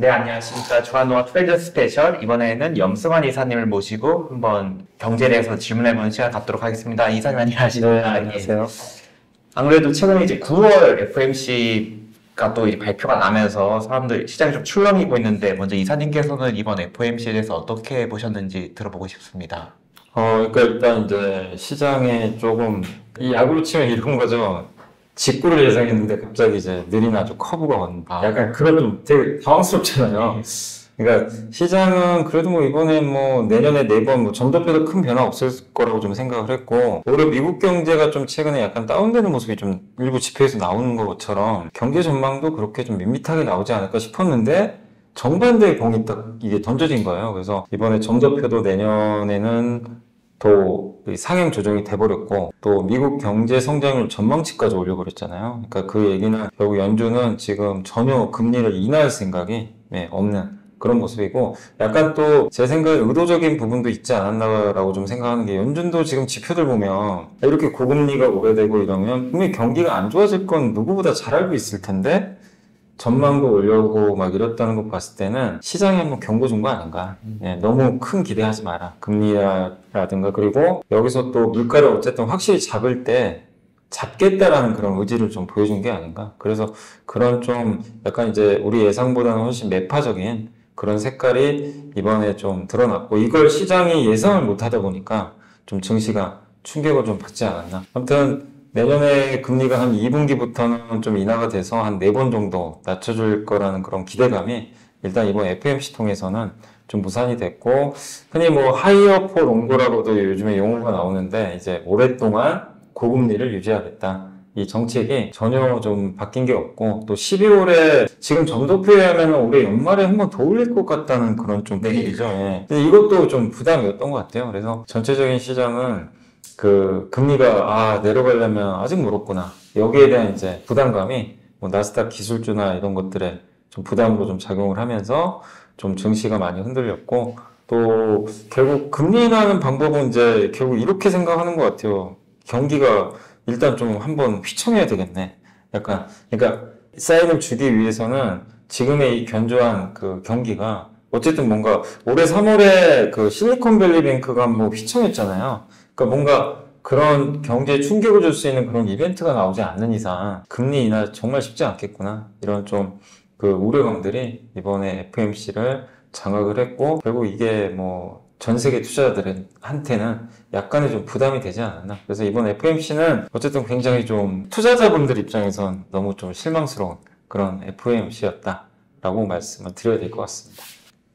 네, 안녕하십니까. 주간동화 트레저 스페셜. 이번에는 염승환 이사님을 모시고 한번 경제에 대해서 질문해보는 시간 갖도록 하겠습니다. 이사님 안녕하십니까. 네, 안녕하세요. 안 그래도 최근에 이제 9월 FOMC가 또 이제 발표가 나면서 사람들 시장이 좀 출렁이고 있는데, 먼저 이사님께서는 이번 FOMC에 대해서 어떻게 보셨는지 들어보고 싶습니다. 그러니까 일단 이제 시장에 조금, 이 야구로 치면 이런 거죠. 직구를 예상했는데 갑자기 이제 느린 아주 커브가 온다. 약간 그런 좀 되게 당황스럽잖아요. 그러니까 시장은 그래도 뭐 이번에 뭐 내년에 4번 뭐 점도표도 큰 변화 없을 거라고 좀 생각을 했고, 오히려 미국 경제가 좀 최근에 약간 다운되는 모습이 좀 일부 지표에서 나오는 것처럼 경제 전망도 그렇게 좀 밋밋하게 나오지 않을까 싶었는데 정반대의 공이 딱 이게 던져진 거예요. 그래서 이번에 점도표도 내년에는 또 상향 조정이 돼버렸고, 또 미국 경제 성장률 전망치까지 올려버렸잖아요. 그러니까 그 얘기는 결국 연준은 지금 전혀 금리를 인하할 생각이 없는 그런 모습이고, 약간 또 제 생각에 의도적인 부분도 있지 않았나라고 좀 생각하는 게, 연준도 지금 지표들 보면 이렇게 고금리가 오래되고 이러면 분명히 경기가 안 좋아질 건 누구보다 잘 알고 있을 텐데 전망도 올려오고 막 이랬다는 거 봤을 때는 시장에 한번 경고 준 거 아닌가. 너무 큰 기대하지 마라. 금리라든가. 그리고 여기서 또 물가를 어쨌든 확실히 잡을 때 잡겠다라는 그런 의지를 좀 보여준 게 아닌가. 그래서 그런 좀 약간 이제 우리 예상보다는 훨씬 매파적인 그런 색깔이 이번에 좀 드러났고, 이걸 시장이 예상을 못 하다 보니까 좀 증시가 충격을 좀 받지 않았나. 아무튼 내년에 금리가 한 2분기부터는 좀 인하가 돼서 한 4번 정도 낮춰줄 거라는 그런 기대감이 일단 이번 FOMC 통해서는 좀 무산이 됐고, 흔히 뭐 하이어 포 롱고라고도 요즘에 용어가 나오는데, 이제 오랫동안 고금리를 유지하겠다. 이 정책이 전혀 좀 바뀐 게 없고, 또 12월에 지금 점도표에 하면 올해 연말에 한 번 더 올릴 것 같다는 그런 좀 분위기죠. 예. 근데 이것도 좀 부담이었던 것 같아요. 그래서 전체적인 시장은 그 금리가 내려가려면 아직 멀었구나. 여기에 대한 이제 부담감이 뭐 나스닥 기술주나 이런 것들에 좀 부담으로 좀 작용을 하면서 좀 증시가 많이 흔들렸고, 또 결국 금리 인하하는 방법은 이제 결국 이렇게 생각하는 것 같아요. 경기가 일단 좀 한번 휘청해야 되겠네. 약간 그러니까 사인을 주기 위해서는 지금의 이 견조한 그 경기가 어쨌든 뭔가 올해 3월에 그 실리콘밸리뱅크가 뭐 휘청했잖아요. 그러니까 뭔가 그런 경제에 충격을 줄 수 있는 그런 이벤트가 나오지 않는 이상 금리 인하 정말 쉽지 않겠구나. 이런 좀 그 우려감들이 이번에 FOMC를 장악을 했고, 결국 이게 뭐 전 세계 투자자들한테는 약간의 좀 부담이 되지 않았나. 그래서 이번 FOMC는 어쨌든 굉장히 좀 투자자분들 입장에선 너무 좀 실망스러운 그런 FOMC였다라고 말씀을 드려야 될 것 같습니다.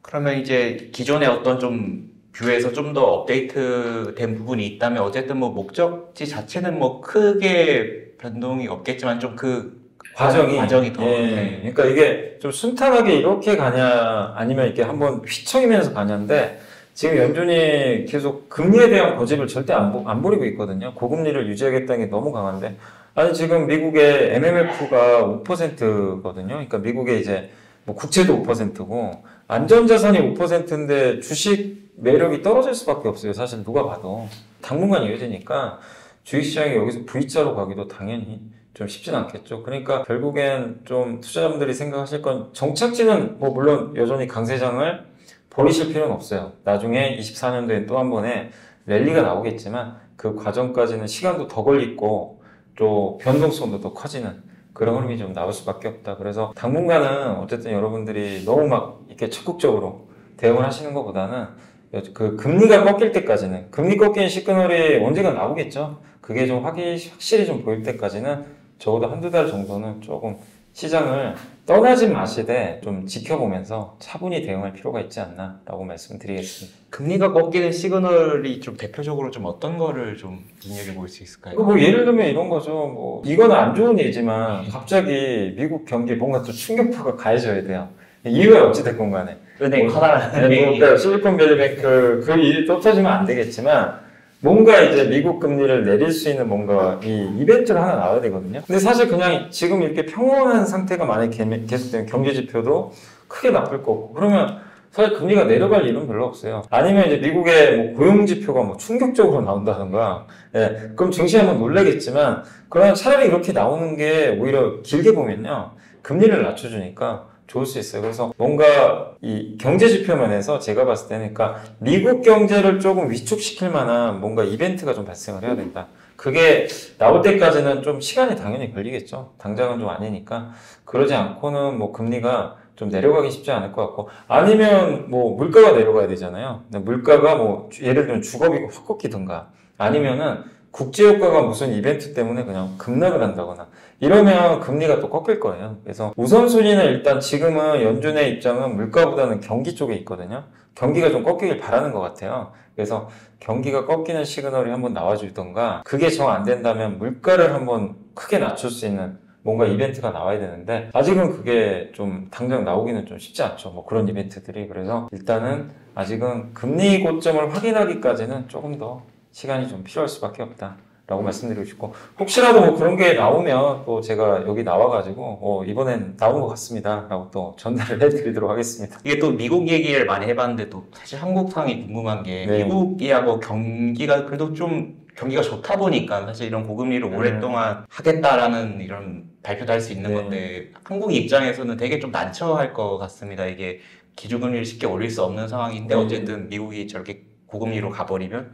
그러면 이제 기존의 어떤 좀 뷰에서 좀 더 업데이트된 부분이 있다면, 어쨌든 뭐 목적지 자체는 뭐 크게 변동이 없겠지만 좀 그 과정이 더. 그러니까 이게 좀 순탄하게 이렇게 가냐 아니면 이렇게 한번 휘청이면서 가냐인데, 지금 연준이 계속 금리에 대한 고집을 절대 안 부리고 있거든요. 고금리를 유지하겠다는 게 너무 강한데, 아니 지금 미국의 MMF가 5%거든요. 그러니까 미국의 이제 뭐 국채도 5%고 안전자산이 5%인데 주식 매력이 떨어질 수밖에 없어요. 사실 누가 봐도 당분간 이어지니까 주식시장이 여기서 V자로 가기도 당연히 좀 쉽진 않겠죠. 그러니까 결국엔 좀 투자자분들이 생각하실 건, 정착지는 뭐 물론 여전히 강세장을 버리실 필요는 없어요. 나중에 24년도에 또 한 번의 랠리가 나오겠지만 그 과정까지는 시간도 더 걸리고 또 변동성도 더 커지는 그런 흐름이 좀 나올 수밖에 없다. 그래서 당분간은 어쨌든 여러분들이 너무 막 이렇게 적극적으로 대응을 하시는 것보다는 그 금리가 꺾일 때까지는, 금리 꺾이는 시그널이 언젠가 나오겠죠. 그게 좀 확실히 좀 보일 때까지는 적어도 한두 달 정도는 조금 시장을 떠나지 마시되 좀 지켜보면서 차분히 대응할 필요가 있지 않나라고 말씀드리겠습니다. 금리가 꺾이는 시그널이 좀 대표적으로 좀 어떤 거를 좀 눈여겨볼 수 있을까요? 뭐 예를 들면 이런 거죠. 뭐 이거는 안 좋은 예지만 갑자기 미국 경기에 뭔가 또 충격파가 가해져야 돼요. 이유가 어찌됐건 간에. 은행 커다란 그러니까 실리콘밸리뱅크 그 일이 또 터지면 안 되겠지만, 뭔가 이제 미국 금리를 내릴 수 있는 뭔가 이 이벤트가 하나 나와야 되거든요. 근데 사실 그냥 지금 이렇게 평온한 상태가 만약에 계속되면 경제 지표도 크게 나쁠 거고, 그러면 사실 금리가 내려갈 일은 별로 없어요. 아니면 이제 미국의 뭐 고용 지표가 뭐 충격적으로 나온다든가, 그럼 증시 한번 놀라겠지만, 그러면 차라리 이렇게 나오는 게 오히려 길게 보면요, 금리를 낮춰주니까 좋을 수 있어요. 그래서 뭔가 이 경제 지표 면에서 제가 봤을 때는 그러니까 미국 경제를 조금 위축시킬 만한 뭔가 이벤트가 좀 발생을 해야 된다. 그게 나올 때까지는 좀 시간이 당연히 걸리겠죠. 당장은 좀 아니니까. 그러지 않고는 뭐 금리가 좀 내려가기 쉽지 않을 것 같고, 아니면 뭐 물가가 내려가야 되잖아요. 근데 물가가 뭐 예를 들면 주거비가 확 꺾이든가, 아니면은 국제유가가 무슨 이벤트 때문에 그냥 급락을 한다거나 이러면 금리가 또 꺾일 거예요. 그래서 우선순위는 일단 지금은 연준의 입장은 물가보다는 경기 쪽에 있거든요. 경기가 좀 꺾이길 바라는 것 같아요. 그래서 경기가 꺾이는 시그널이 한번 나와주던가, 그게 정 안 된다면 물가를 한번 크게 낮출 수 있는 뭔가 이벤트가 나와야 되는데, 아직은 그게 좀 당장 나오기는 좀 쉽지 않죠. 뭐 그런 이벤트들이. 그래서 일단은 아직은 금리 고점을 확인하기까지는 조금 더 시간이 좀 필요할 수밖에 없다 라고 말씀드리고 싶고, 혹시라도 뭐 그런 게 나오면 또 제가 여기 나와가지고 이번엔 나온 것 같습니다 라고 또 전달을 해드리도록 하겠습니다. 이게 또 미국 얘기를 많이 해봤는데 또 사실 한국 상황이 궁금한 게, 네. 미국이하고 경기가 그래도 좀 경기가 좋다 보니까 사실 이런 고금리를 오랫동안 하겠다라는 이런 발표도 할 수 있는 네. 건데, 한국 입장에서는 되게 좀 난처할 것 같습니다. 이게 기준금리를 쉽게 올릴 수 없는 상황인데 어쨌든 미국이 저렇게 고금리로 가버리면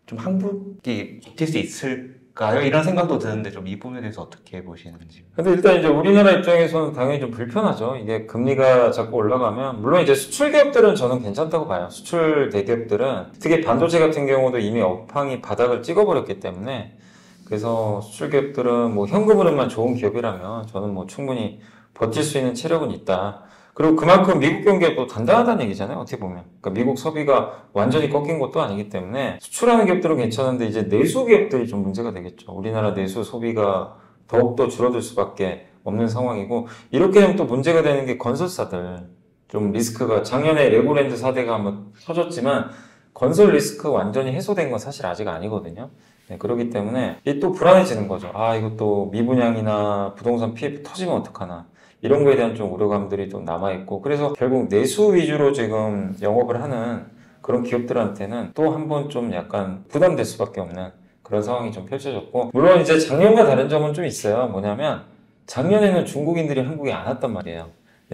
좀 한국이 버틸 수 있을까요? 이런 생각도 드는데 좀 이 부분에 대해서 어떻게 보시는지. 근데 일단 이제 우리나라 입장에서는 당연히 좀 불편하죠. 이게 금리가 자꾸 올라가면, 물론 이제 수출 기업들은 저는 괜찮다고 봐요. 수출 대기업들은 특히 반도체 같은 경우도 이미 업황이 바닥을 찍어버렸기 때문에, 그래서 수출 기업들은 뭐 현금 흐름만 좋은 기업이라면 저는 뭐 충분히 버틸 수 있는 체력은 있다. 그리고 그만큼 미국 경기가 또 단단하다는 얘기잖아요. 어떻게 보면. 그러니까 미국 소비가 완전히 꺾인 것도 아니기 때문에 수출하는 기업들은 괜찮은데 이제 내수 기업들이 좀 문제가 되겠죠. 우리나라 내수 소비가 더욱더 줄어들 수밖에 없는 상황이고, 이렇게 되면 또 문제가 되는 게 건설사들. 좀 리스크가, 작년에 레고랜드 사태가 한번 터졌지만 건설 리스크 완전히 해소된 건 사실 아직 아니거든요. 네, 그렇기 때문에 이게 또 불안해지는 거죠. 아, 이거 또 미분양이나 부동산 PF 터지면 어떡하나. 이런 거에 대한 좀 우려감들이 좀 남아있고, 그래서 결국 내수 위주로 지금 영업을 하는 그런 기업들한테는 또 한 번 좀 약간 부담될 수밖에 없는 그런 상황이 좀 펼쳐졌고, 물론 이제 작년과 다른 점은 좀 있어요. 뭐냐면 작년에는 중국인들이 한국에 안 왔단 말이에요.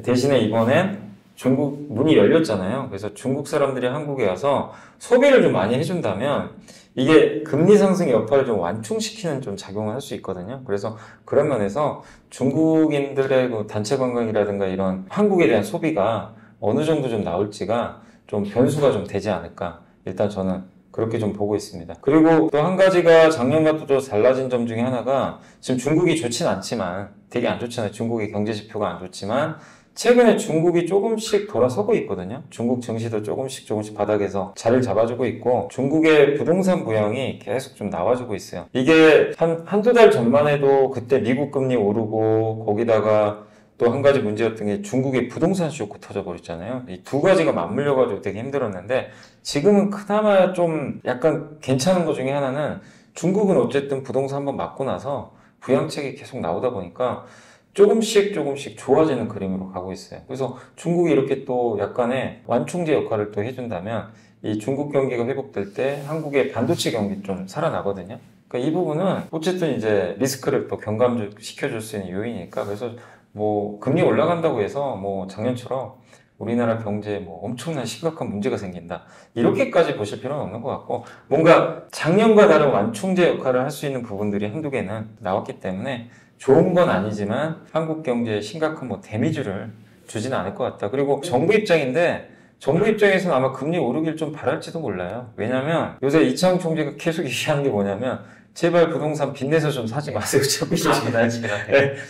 대신에 이번엔 중국 문이 열렸잖아요. 그래서 중국 사람들이 한국에 와서 소비를 좀 많이 해준다면 이게 금리 상승의 여파를 좀 완충시키는 좀 작용을 할 수 있거든요. 그래서 그런 면에서 중국인들의 그 단체 관광이라든가 이런 한국에 대한 소비가 어느 정도 좀 나올지가 좀 변수가 좀 되지 않을까. 일단 저는 그렇게 좀 보고 있습니다. 그리고 또 한 가지가 작년과 또 달라진 점 중에 하나가, 지금 중국이 좋진 않지만, 되게 안 좋잖아요. 중국의 경제 지표가 안 좋지만 최근에 중국이 조금씩 돌아서고 있거든요. 중국 증시도 조금씩 바닥에서 자리를 잡아주고 있고, 중국의 부동산 부양이 계속 좀 나와주고 있어요. 이게 한두 달 전만 해도 그때 미국 금리 오르고, 거기다가 또 한 가지 문제였던 게 중국의 부동산 쇼크 터져버렸잖아요. 이 두 가지가 맞물려가지고 되게 힘들었는데, 지금은 그나마 좀 약간 괜찮은 것 중에 하나는, 중국은 어쨌든 부동산 한번 맞고 나서 부양책이 계속 나오다 보니까 조금씩 좋아지는 그림으로 가고 있어요. 그래서 중국이 이렇게 또 약간의 완충제 역할을 또 해준다면, 이 중국 경기가 회복될 때 한국의 반도체 경기 좀 살아나거든요. 그러니까 이 부분은 어쨌든 이제 리스크를 또 경감시켜줄 수 있는 요인이니까. 그래서 뭐 금리 올라간다고 해서 뭐 작년처럼 우리나라 경제에 뭐 엄청난 심각한 문제가 생긴다, 이렇게까지 보실 필요는 없는 것 같고, 뭔가 작년과 다른 완충제 역할을 할 수 있는 부분들이 한두 개는 나왔기 때문에 좋은 건 아니지만 한국 경제에 심각한 뭐 데미지를 주지는 않을 것 같다. 그리고 정부 입장인데, 정부 입장에서는 아마 금리 오르길 좀 바랄지도 몰라요. 왜냐면 요새 이창용 총재가 계속 얘기하는 게 뭐냐면, 제발 부동산 빚내서 좀 사지 마세요.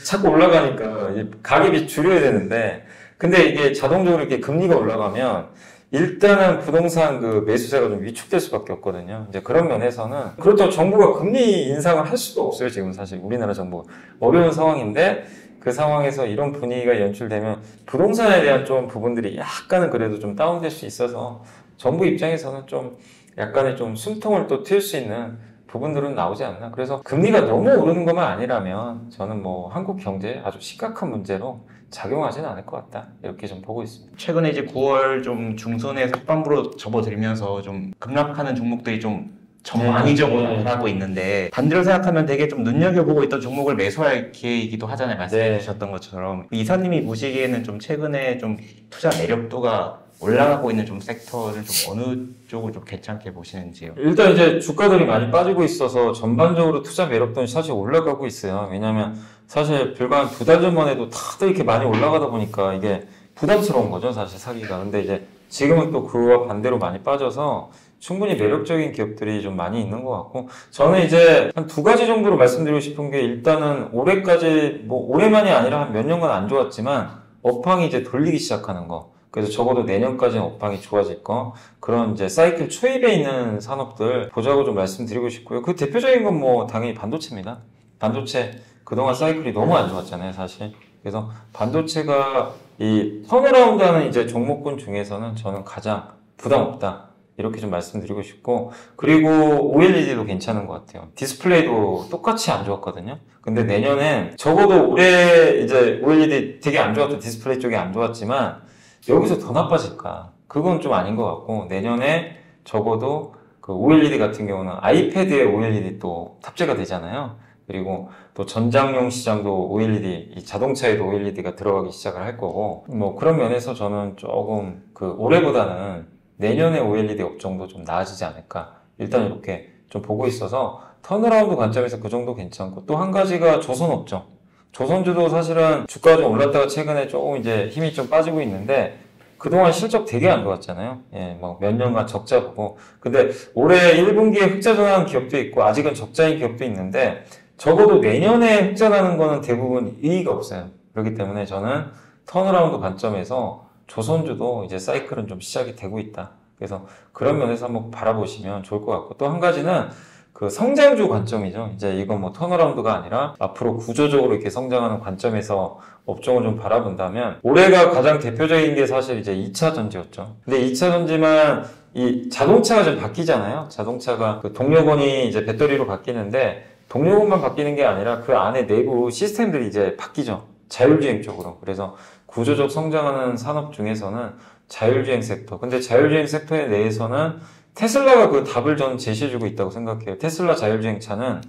자꾸 올라가니까 가격이 줄여야 되는데, 근데 이게 자동적으로 이렇게 금리가 올라가면 일단은 부동산 그 매수세가 좀 위축될 수밖에 없거든요. 이제 그런 면에서는, 그렇다고 정부가 금리 인상을 할 수도 없어요. 지금 사실 우리나라 정부 어려운 상황인데, 그 상황에서 이런 분위기가 연출되면 부동산에 대한 좀 부분들이 약간은 그래도 좀 다운될 수 있어서, 정부 입장에서는 좀 약간의 좀 숨통을 또 틔울 수 있는 부분들은 나오지 않나. 그래서 금리가 너무 오르는 것만 아니라면 저는 뭐 한국 경제에 아주 심각한 문제로 작용하지는 않을 것 같다, 이렇게 좀 보고 있습니다. 최근에 이제 9월 좀 중순에 석반부로 접어들면서 좀 급락하는 종목들이 좀 전망위적으로 네. 하고 있는데 반대로 생각하면 되게 좀 눈여겨보고 있던 종목을 매수할 기회이기도 하잖아요. 말씀해 네. 주셨던 것처럼 이사님이 보시기에는 좀 최근에 좀 투자 매력도가 올라가고 있는 좀 섹터를 좀 어느 쪽을 좀 괜찮게 보시는지요? 일단 이제 주가들이 많이 빠지고 있어서 전반적으로 투자 매력도는 사실 올라가고 있어요. 왜냐하면 사실 불과 한 2달 전만 해도 다들 이렇게 많이 올라가다 보니까 이게 부담스러운 거죠, 사실 사기가. 근데 이제 지금은 또 그와 반대로 많이 빠져서 충분히 매력적인 기업들이 좀 많이 있는 것 같고, 저는 이제 한 2가지 정도로 말씀드리고 싶은 게, 일단은 올해까지 뭐 올해만이 아니라 한 몇 년간 안 좋았지만 업황이 이제 돌리기 시작하는 거. 그래서 적어도 내년까지는 업황이 좋아질 거, 그런 이제 사이클 초입에 있는 산업들 보자고 좀 말씀드리고 싶고요. 그 대표적인 건 뭐 당연히 반도체입니다. 반도체 그동안 사이클이 너무 안 좋았잖아요, 사실. 그래서 반도체가 이 턴어라운드 하는 이제 종목군 중에서는 저는 가장 부담 없다, 이렇게 좀 말씀드리고 싶고, 그리고 OLED도 괜찮은 것 같아요. 디스플레이도 똑같이 안 좋았거든요. 근데 내년엔 적어도 올해 이제 OLED 되게 안 좋았던 디스플레이 쪽이 안 좋았지만 여기서 더 나빠질까? 그건 좀 아닌 것 같고, 내년에 적어도 그 OLED 같은 경우는 아이패드에 OLED 또 탑재가 되잖아요. 그리고 또 전장용 시장도 OLED, 이 자동차에도 OLED가 들어가기 시작을 할 거고, 뭐 그런 면에서 저는 조금 그 올해보다는 내년에 OLED 업종도 좀 나아지지 않을까. 일단 이렇게 좀 보고 있어서 턴어라운드 관점에서 그 정도 괜찮고, 또 한 가지가 조선 업종. 조선주도 사실은 주가가 좀 올랐다가 최근에 조금 이제 힘이 좀 빠지고 있는데, 그동안 실적 되게 안 좋았잖아요. 예, 막 몇 년간 적자 보고. 근데 올해 1분기에 흑자 전환한 기업도 있고, 아직은 적자인 기업도 있는데, 적어도 내년에 흑자 나는 거는 대부분 의의가 없어요. 그렇기 때문에 저는 턴어라운드 관점에서 조선주도 이제 사이클은 좀 시작이 되고 있다. 그래서 그런 면에서 한번 바라보시면 좋을 것 같고, 또 한 가지는 그 성장주 관점이죠. 이제 이건 뭐 턴어라운드가 아니라 앞으로 구조적으로 이렇게 성장하는 관점에서 업종을 좀 바라본다면, 올해가 가장 대표적인 게 사실 이제 2차 전지였죠. 근데 2차 전지만 이 자동차가 좀 바뀌잖아요. 자동차가 그 동력원이 이제 배터리로 바뀌는데, 동력원만 바뀌는 게 아니라 그 안에 내부 시스템들이 이제 바뀌죠. 자율주행 쪽으로. 그래서 구조적 성장하는 산업 중에서는 자율주행 섹터. 근데 자율주행 섹터에 대해서는 테슬라가 그 답을 저는 제시해주고 있다고 생각해요. 테슬라 자율주행 차는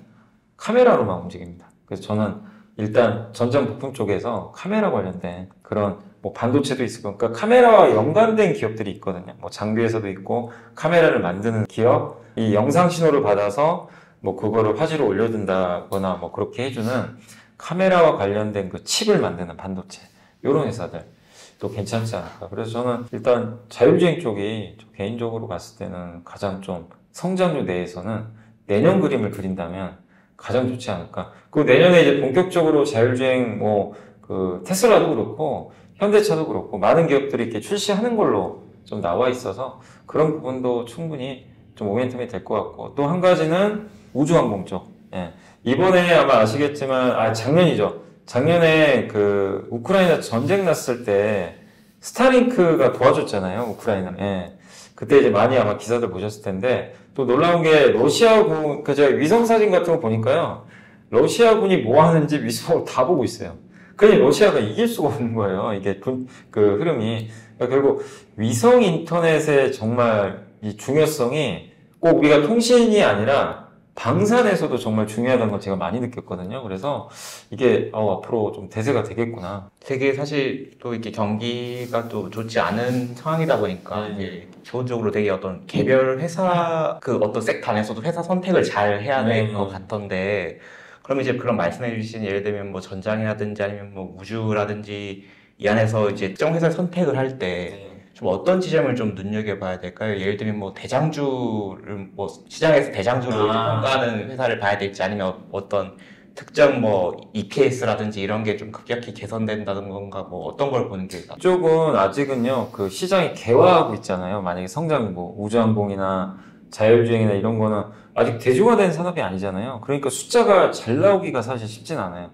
카메라로만 움직입니다. 그래서 저는 일단 전장 부품 쪽에서 카메라 관련된 그런 뭐 반도체도 있을 거고, 그러니까 카메라와 연관된 기업들이 있거든요. 뭐 장비에서도 있고, 카메라를 만드는 기업, 이 영상 신호를 받아서 뭐 그거를 화질로 올려둔다거나 뭐 그렇게 해주는 카메라와 관련된 그 칩을 만드는 반도체, 이런 회사들 또 괜찮지 않을까. 그래서 저는 일단 자율주행 쪽이 저 개인적으로 봤을 때는 가장 좀 성장주 내에서는 내년 그림을 그린다면 가장 좋지 않을까. 그 내년에 이제 본격적으로 자율주행 뭐 그 테슬라도 그렇고 현대차도 그렇고 많은 기업들이 이렇게 출시하는 걸로 좀 나와 있어서 그런 부분도 충분히 좀 모멘텀이 될 것 같고, 또 한 가지는 우주항공 쪽. 예. 이번에 아마 아시겠지만, 작년이죠. 작년에 그 우크라이나 전쟁 났을 때 스타링크가 도와줬잖아요, 우크라이나. 예. 그때 이제 많이 아마 기사들 보셨을 텐데, 또 놀라운 게 러시아군, 그 제가 위성 사진 같은 거 보니까요, 러시아군이 뭐 하는지 위성으로 다 보고 있어요. 그러니 러시아가 이길 수가 없는 거예요. 이게 그 흐름이. 그러니까 결국 위성 인터넷의 정말 이 중요성이 꼭 우리가 통신이 아니라 방산에서도 정말 중요하다는 걸 제가 많이 느꼈거든요. 그래서 이게 앞으로 좀 대세가 되겠구나. 되게 사실 또 이렇게 경기가 또 좋지 않은 상황이다 보니까 이게 기본적으로 되게 어떤 개별 회사 그 어떤 섹터 안에서도 회사 선택을 잘 해야 될 것 같던데, 그럼 이제 그런 말씀해 주신 예를 들면 뭐 전장이라든지 아니면 뭐 우주라든지 이 안에서 이제 특정 회사를 선택을 할 때 좀 어떤 지점을 좀 눈여겨봐야 될까요? 예를 들면 뭐 대장주를 뭐 시장에서 대장주를 평가하는 회사를 봐야 될지, 아니면 어떤 특정 뭐 EPS라든지 이런 게 좀 급격히 개선된다는 건가, 뭐 어떤 걸 보는 게 이쪽은 아직은요, 그 시장이 개화하고 있잖아요. 만약에 성장, 뭐 우주항공이나 자율주행이나 이런 거는 아직 대중화된 산업이 아니잖아요. 그러니까 숫자가 잘 나오기가 사실 쉽진 않아요.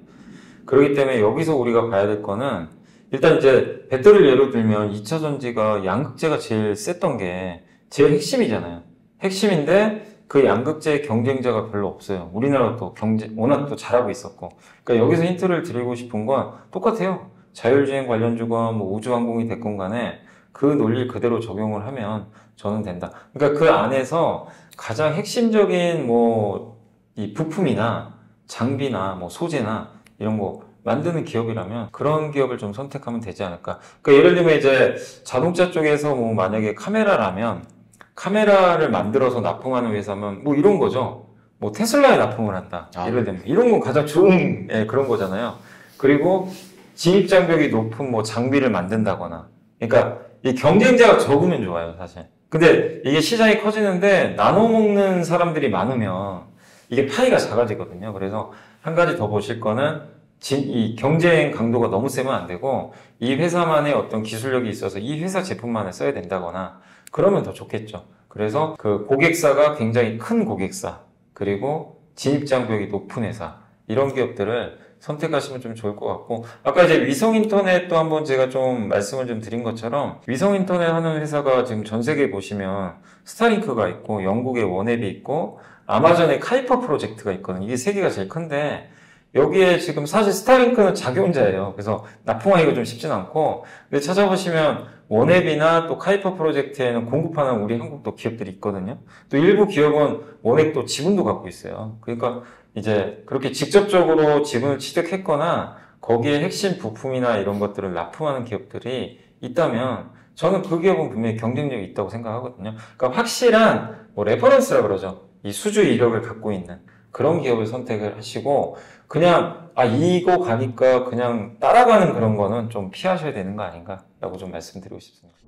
그렇기 때문에 여기서 우리가 봐야 될 거는, 일단 이제 배터리를 예로 들면 2차 전지가 양극재가 제일 셌던 게 제일 핵심이잖아요. 핵심인데 그 양극재의 경쟁자가 별로 없어요. 우리나라가 또 워낙 또 잘하고 있었고. 그러니까 여기서 힌트를 드리고 싶은 건 똑같아요. 자율주행 관련주가 뭐 우주항공이 됐건 간에 그 논리를 그대로 적용을 하면 저는 된다. 그러니까 그 안에서 가장 핵심적인 뭐 이 부품이나 장비나 뭐 소재나 이런 거 만드는 기업이라면 그런 기업을 좀 선택하면 되지 않을까. 그러니까 예를 들면 이제 자동차 쪽에서 뭐 만약에 카메라라면 카메라를 만들어서 납품하는 회사면 뭐 이런 거죠. 뭐 테슬라에 납품을 한다. 예를 들면 이런 건 가장 좋은 그런 거잖아요. 그리고 진입 장벽이 높은 뭐 장비를 만든다거나. 그러니까 이 경쟁자가 적으면 좋아요, 사실. 근데 이게 시장이 커지는데 나눠 먹는 사람들이 많으면 이게 파이가 작아지거든요. 그래서 한 가지 더 보실 거는 이 경쟁 강도가 너무 세면 안 되고 이 회사만의 어떤 기술력이 있어서 이 회사 제품만을 써야 된다거나 그러면 더 좋겠죠. 그래서 그 고객사가 굉장히 큰 고객사 그리고 진입장벽이 높은 회사 이런 기업들을 선택하시면 좀 좋을 것 같고 아까 이제 위성인터넷도 한번 제가 좀 말씀을 좀 드린 것처럼 위성인터넷 하는 회사가 지금 전 세계에 보시면 스타링크가 있고 영국의 원앱이 있고 아마존의 카이퍼 프로젝트가 있거든요. 이게 세 개가 제일 큰데 여기에 지금 사실 스타링크는 자기 혼자예요. 그래서 납품하기가 좀 쉽진 않고 근데 찾아보시면 원앱이나 또 카이퍼 프로젝트에는 공급하는 우리 한국도 기업들이 있거든요. 또 일부 기업은 원액도 지분도 갖고 있어요. 그러니까 이제 그렇게 직접적으로 지분을 취득했거나 거기에 핵심 부품이나 이런 것들을 납품하는 기업들이 있다면 저는 그 기업은 분명히 경쟁력이 있다고 생각하거든요. 그러니까 확실한 뭐 레퍼런스라 그러죠. 이 수주 이력을 갖고 있는 그런 기업을 선택을 하시고 그냥 이거 가니까 그냥 따라가는 그런 거는 좀 피하셔야 되는 거 아닌가라고 좀 말씀드리고 싶습니다.